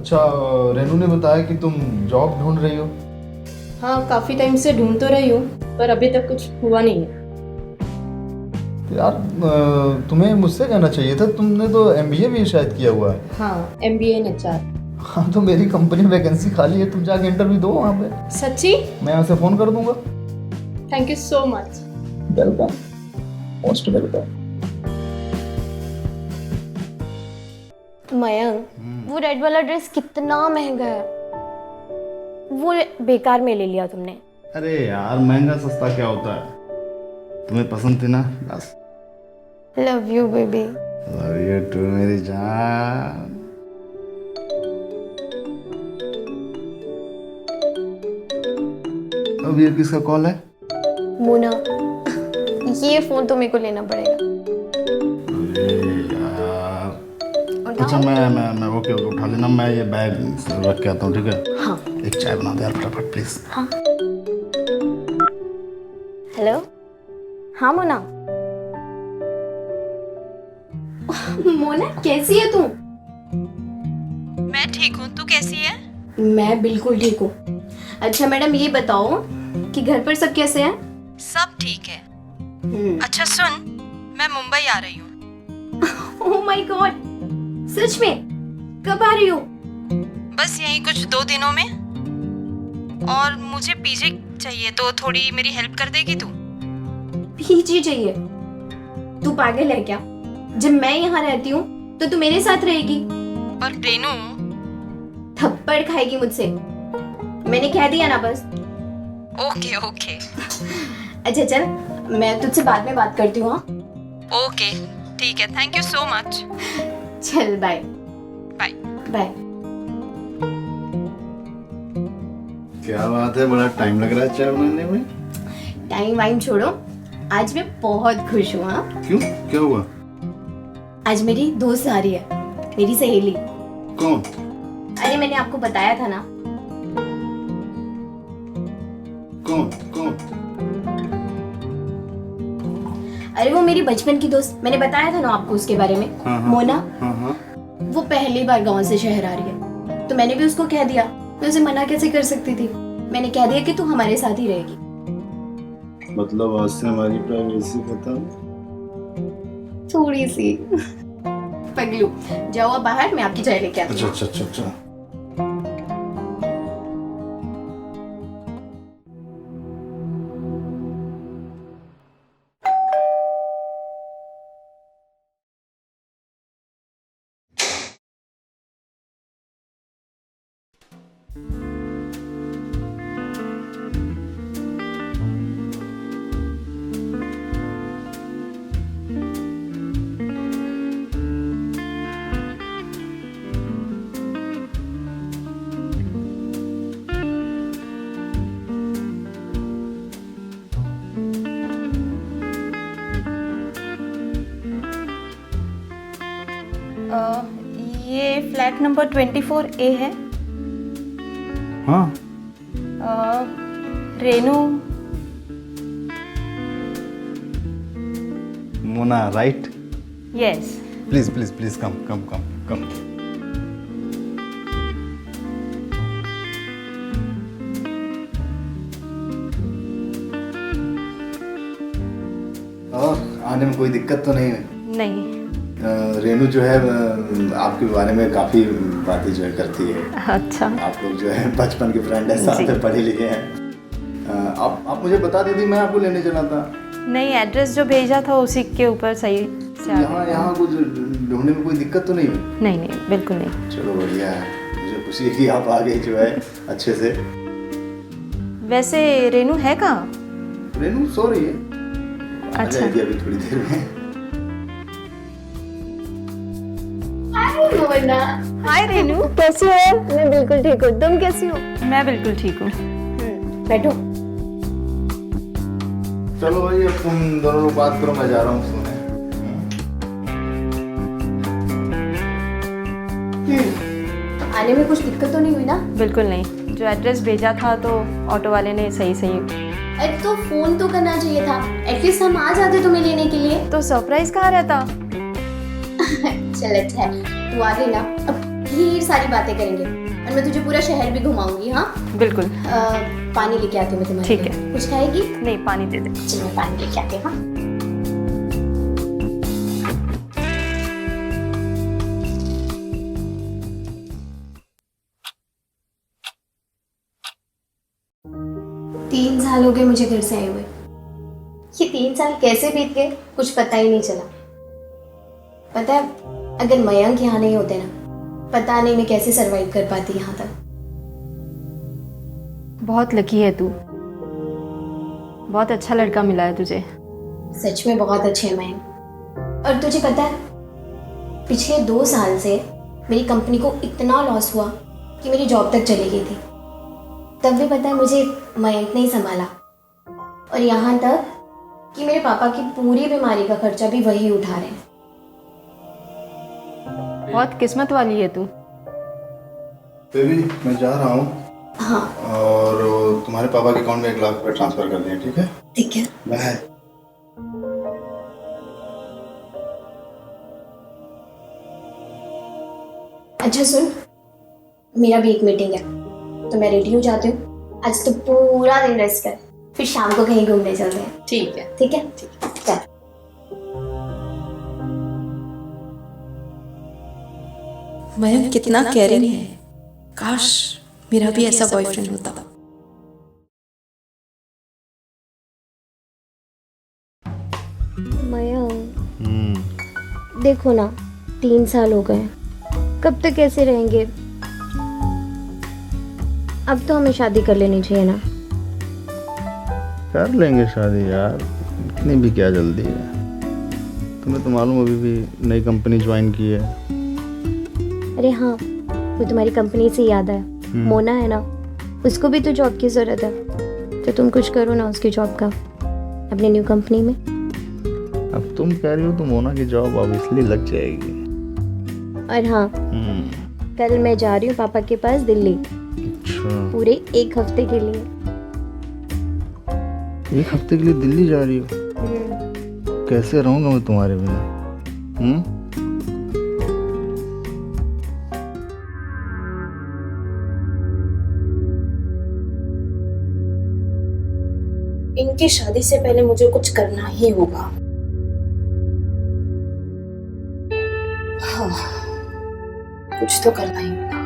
अच्छा, रेनू ने बताया कि तुम जॉब ढूंढ रही हो। हाँ, काफ़ी टाइम से ढूंढ तो रही हूँ पर अभी तक कुछ हुआ नहीं है। तो यार तुम्हें मुझसे कहना चाहिए था, तुमने तो एमबीए भी शायद किया हुआ है। हाँ, MBA in HR। हाँ, तो मेरी कंपनी में वैकेंसी खाली है, तुम जाके इंटरव्यू दो वहाँ पे। सच्ची? मैं यहाँ से फ़ोन कर दूंगा। Thank you so much. Welcome, most welcome. Mayank, वो रेड वाला ड्रेस कितना महंगा है, वो बेकार में ले लिया तुमने। अरे यार, महंगा सस्ता क्या होता है, तुम्हें पसंद थी ना, बस। Love you baby. Love you too मेरी जान। अब ये किसका कॉल है? मोना, ये फोन तो मेरे को लेना पड़ेगा। अरे यार, अच्छा मैं ओके उठा लेना, मैं ये बैग रख के आता हूँ, ठीक है? हाँ। एक चाय बना दे यार फटाफट प्लीज। हाँ। हेलो। हाँ मोना। मोना कैसी है तू? मैं ठीक हूँ, तू कैसी है? मैं बिल्कुल ठीक हूँ। अच्छा मैडम, ये बताओ कि घर पर सब कैसे हैं? सब ठीक है। अच्छा सुन, मैं मुंबई आ रही हूँ। ओह माय गॉड, सच में? कब आ रही हो? बस यही कुछ 2 दिनों में। और मुझे पीजे चाहिए, तो थोड़ी मेरी हेल्प कर देगी तू? पीजी चाहिए? तू पागल है क्या? जब मैं यहाँ रहती हूँ तो तू मेरे साथ रहेगी। पर रेनू, थप्पड़ खाएगी मुझसे, मैंने कह दिया ना बस। ओके ओके अच्छा चल, मैं तुझसे बाद में बात करती हूँ। हाँ ओके, ठीक है, थैंक यू सो मच। चल बाय। Bye bye. क्या बात है, बड़ा टाइम लग रहा है चाय बनाने में। टाइम वाइम छोड़ो, आज मैं बहुत खुश हूँ। हाँ, क्यों, क्या हुआ? आज मेरी दोस्त आ रही है, मेरी सहेली। कौन? अरे मैंने आपको बताया था ना। कौन कौन? अरे वो मेरी बचपन की दोस्त, मैंने बताया था ना आपको उसके बारे में। हाँ, हाँ, मोना। हाँ हाँ। वो पहली बार गांव से शहर आ रही है, तो मैंने भी उसको कह दिया। मैं उसे मना कैसे कर सकती थी? मैंने कह दिया कि तू हमारे साथ ही रहेगी। मतलब आज से हमारी प्राइवेसी खत्म? थोड़ी सी। पगलू, जाओ अब बाहर, मैं आपकी चाय लेके आती हूँ। अच्छा। ये फ्लैट नंबर 24A है। हाँ। Renu. Mona right? Yes. Please please please come कम कम कम। और आने में कोई दिक्कत तो नहीं है? नहीं। रेनू जो है आपके बारे में काफी बातें जो है करती है। अच्छा। आप लोग जो है बचपन के फ्रेंड है, साथ में पढ़े लिखे हैं। आप मुझे बता देती, मैं आपको लेने चला था। नहीं, एड्रेस जो भेजा था उसी के ऊपर सही से आ गया। यहाँ कुछ ढूंढने में कोई दिक्कत तो नहीं हुई? नहीं, बिल्कुल नहीं। चलो बढ़िया है, मुझे खुशी है कि आप आ गए जो है अच्छे से। वैसे रेनू है कहाँ? रेनू सो रही है। आ अच्छा। जाएगी अभी थोड़ी देर में। मोना। हाय रेनू। कैसी हो? मैं बिल्कुल ठीक हूँ, तुम कैसी हो? मैं बिल्कुल ठीक हूँ। बैठो। चलो भाई, अब तुम दोनों लोग बात करो, मैं जा रहा हूँ सोने। आने में कुछ दिक्कत तो नहीं हुई ना? बिल्कुल नहीं, जो एड्रेस भेजा था तो ऑटो वाले ने सही अरे तो फोन तो करना चाहिए था, एटलीस्ट हम आ जाते तुम्हें लेने के लिए। तो सरप्राइज कहाँ रहता? चल अच्छा है, तू आ गई ना, अब ढेर सारी बातें करेंगे और मैं तुझे पूरा शहर भी घुमाऊंगी। हाँ बिल्कुल। पानी लेके आती हूँ मैं तुम्हारे ठीक लिए। है। कुछ खाएगी? नहीं, पानी दे दे। चल मैं पानी लेके आती हूँ। हाँ तीन साल हो गए मुझे घर से आए हुए। ये 3 साल कैसे बीत गए कुछ पता ही नहीं चला। पता है अगर मयंक यहाँ नहीं होते ना, पता नहीं मैं कैसे सरवाइव कर पाती यहाँ तक। बहुत लकी है तू, बहुत अच्छा लड़का मिला है तुझे। सच में बहुत अच्छे हैं मयंक। और तुझे पता है पिछले 2 साल से मेरी कंपनी को इतना लॉस हुआ कि मेरी जॉब तक चली गई थी। तब भी पता है मुझे मयंक ने ही संभाला, और यहाँ तक कि मेरे पापा की पूरी बीमारी का खर्चा भी वही उठा रहे हैं। बहुत किस्मत वाली है तू। बेबी मैं जा रहा हूँ, हाँ और तुम्हारे पापा के अकाउंट में 1 लाख रुपए ट्रांसफर कर दिए, ठीक है? ठीक है। बाय। अच्छा सुन, मेरा भी एक मीटिंग है तो मैं रेडी हो जाती हूँ। आज तो पूरा दिन रेस्ट कर, फिर शाम को कहीं घूमने चलते हैं। ठीक है। ठीक है चल। मयंक कितना केयरिंग है। काश मेरा भी ऐसा बॉयफ्रेंड होता। मयंक देखो ना, 3 साल हो गए, कब तक ऐसे रहेंगे? अब तो हमें शादी कर लेनी चाहिए ना। कर लेंगे शादी यार, इतनी भी क्या जल्दी है? तुम्हें तो मालूम अभी भी नई कंपनी ज्वाइन की है। अरे हाँ, वो तुम्हारी कंपनी से याद है, मोना है ना, उसको भी तो जॉब की जरूरत है, तो तुम कुछ करो ना उसकी जॉब का अपनी न्यू कंपनी में। अब तुम कह रही हो तो मोना की जॉब ऑब्वियसली लग जाएगी। और हाँ, कल मैं जा रही हूँ पापा के पास दिल्ली, अच्छा, पूरे 1 हफ्ते के लिए। 1 हफ्ते के लिए दिल्ली जा रही हो? कैसे रहूंगा मैं तुम्हारे बिना? इनकी शादी से पहले मुझे कुछ करना ही होगा। हाँ, कुछ तो करना ही होगा।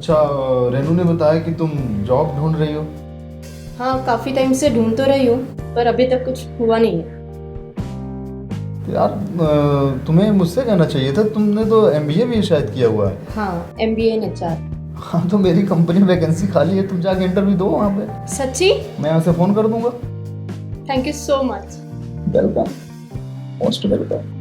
अच्छा, रेनू ने बताया कि तुम जॉब ढूंढ रही हो। हाँ, काफ़ी टाइम से ढूंढ तो रही हूँ, पर अभी तक कुछ हुआ नहीं है। तो यार तुम्हें मुझसे कहना चाहिए था, तुमने तो एमबीए भी शायद किया हुआ है। हाँ, MBA इन HR। हाँ, तो मेरी कंपनी में वैकेंसी खाली है, तुम जाके इंटरव्यू दो वहाँ पे। सच्ची? मैं यहाँ से फ़ोन कर दूंगा। Thank you so much. Welcome, most welcome.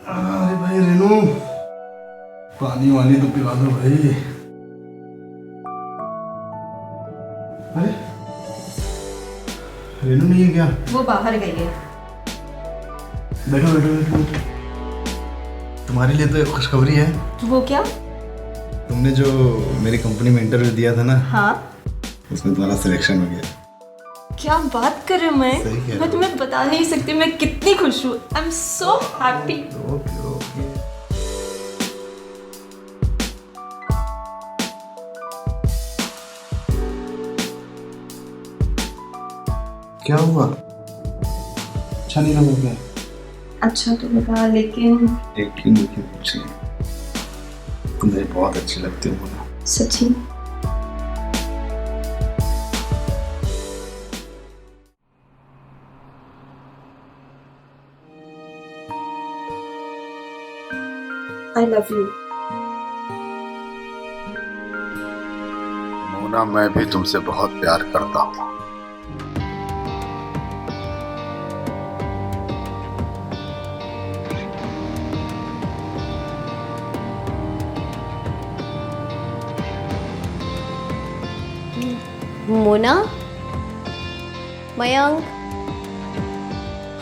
अरे भाई रेनू, पानी वानी तो पिला दो भाई। अरे रेनू नहीं है क्या? वो बाहर गई है। बैठो बैठो बैठो बैठो। तुम्हारे लिए तो एक खुशखबरी है। वो क्या? तुमने जो मेरी कंपनी में इंटरव्यू दिया था ना, हाँ। उसमें तुम्हारा सिलेक्शन हो गया। क्या बात कर रहे हो? सही कह रहे मैं हो। तुम्हें बता नहीं सकती मैं कितनी खुश हूँ। I am so happy. Okay okay. क्या हुआ? अच्छा नहीं लगा क्या? अच्छा तो लगा, लेकिन लेकिन कुछ नहीं। तुम मुझे बहुत अच्छी लगती हो मोना। सच्ची? I love you. मोना, मैं भी तुमसे बहुत प्यार करता हूँ। मोना, मयंक,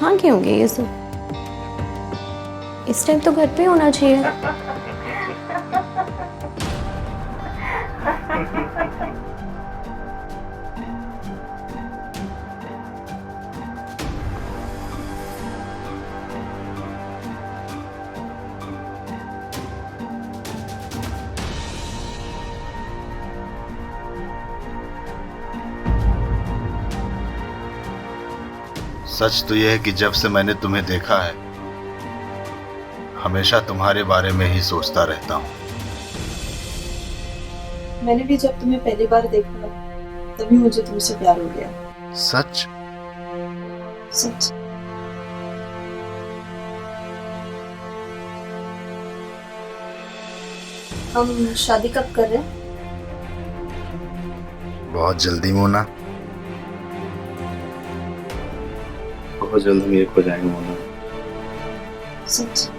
हाँ क्यों होंगे ये सब? इस टाइम तो घर पे होना चाहिए। सच तो यह है कि जब से मैंने तुम्हें देखा है, हमेशा तुम्हारे बारे में ही सोचता रहता हूँ। मैंने भी जब तुम्हें पहली बार देखा तभी मुझे तुमसे प्यार हो गया। सच? सच। हम शादी कब कर रहे हैं? बहुत जल्दी मोना, बहुत जल्द हम एक हो जाएंगे मोना। सच।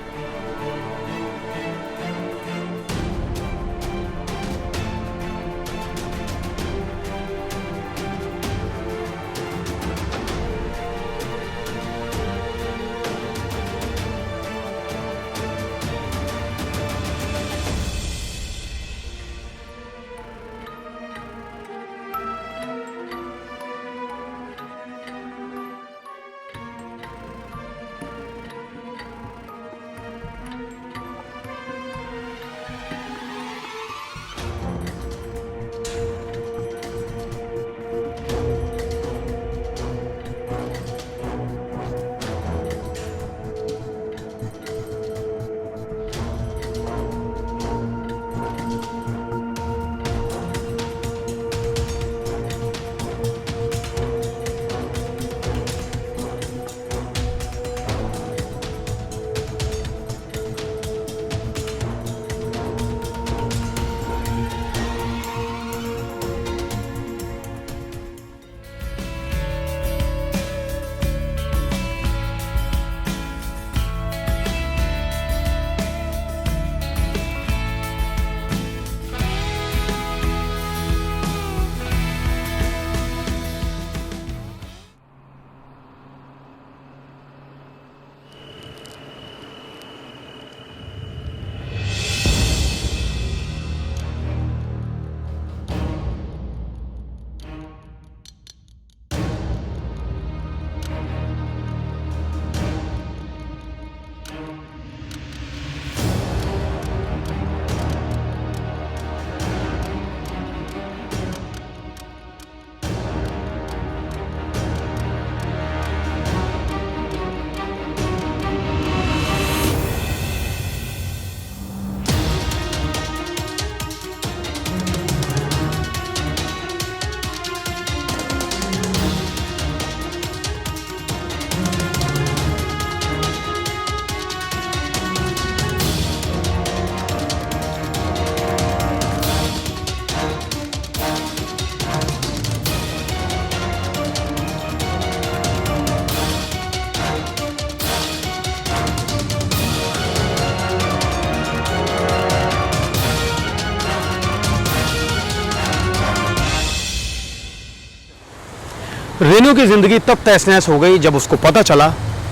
रेनू की जिंदगी तब तहस नहस हो गई जब उसको पता चला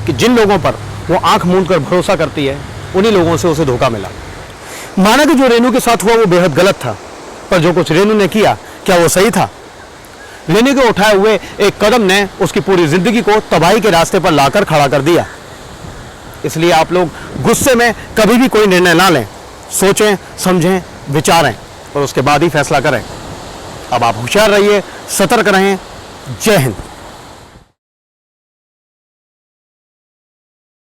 कि जिन लोगों पर वो आंख मूंद कर भरोसा करती है उन्हीं लोगों से उसे धोखा मिला। माना कि जो रेनू के साथ हुआ वो बेहद गलत था, पर जो कुछ रेनू ने किया क्या वो सही था? रेनू के उठाए हुए एक कदम ने उसकी पूरी जिंदगी को तबाही के रास्ते पर लाकर खड़ा कर दिया। इसलिए आप लोग गुस्से में कभी भी कोई निर्णय ना लें, सोचें, समझें, विचारें और उसके बाद ही फैसला करें। अब आप होशियार रहिए, सतर्क रहें। जय हिंद।